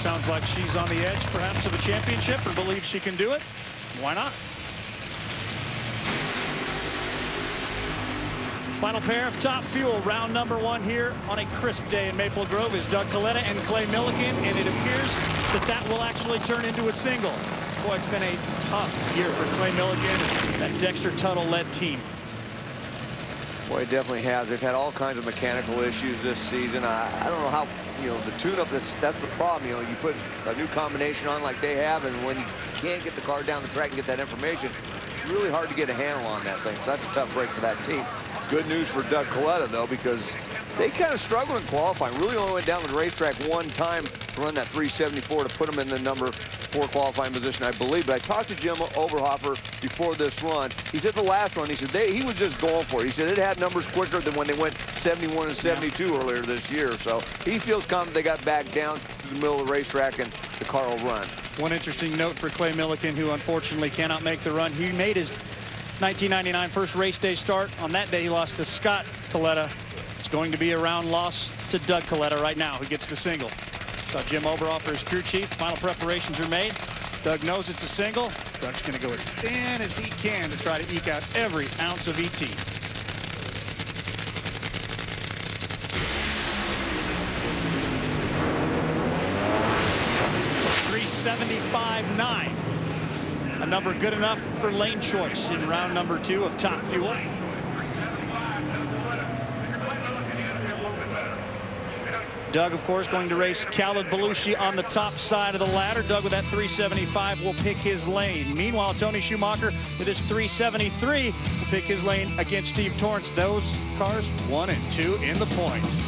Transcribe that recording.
sounds like she's on the edge, perhaps, of a championship, or believes she can do it. Why not? Final pair of Top Fuel, round number 1 here on a crisp day in Maple Grove is Doug Kalitta and Clay Millican, and it appears that will actually turn into a single. Boy, it's been a tough year for Clay Millican, that Dexter Tuttle-led team. Boy, it definitely has. They've had all kinds of mechanical issues this season. I don't know how, the tune-up, that's the problem. You put a new combination on like they have, and when you can't get the car down the track and get that information, it's really hard to get a handle on that thing. So that's a tough break for that team. Good news for Doug Kalitta, though, because they kind of struggled in qualifying. Really only went down to the racetrack one time to run that 374 to put them in the number 4 qualifying position, I believe. But I talked to Jim Oberhofer before this run. He said the last run, he said he was just going for it. He said it had numbers quicker than when they went 71 and 72 earlier this year. So he feels confident they got back down to the middle of the racetrack and the car will run. One interesting note for Clay Millican, who unfortunately cannot make the run. He made his 1999 first race day start. On that day, he lost to Scott Kalitta. It's going to be a round loss to Doug Kalitta right now, who gets the single. So Jim Oberhofer is crew chief. Final preparations are made. Doug knows it's a single. Doug's going to go as thin as he can to try to eke out every ounce of ET. .375.9. A number good enough for lane choice in round number 2 of Top Fuel. Doug, of course, going to race Khaled Belushi on the top side of the ladder. Doug with that 375 will pick his lane. Meanwhile, Tony Schumacher with his 373 will pick his lane against Steve Torrence. Those cars 1 and 2 in the points.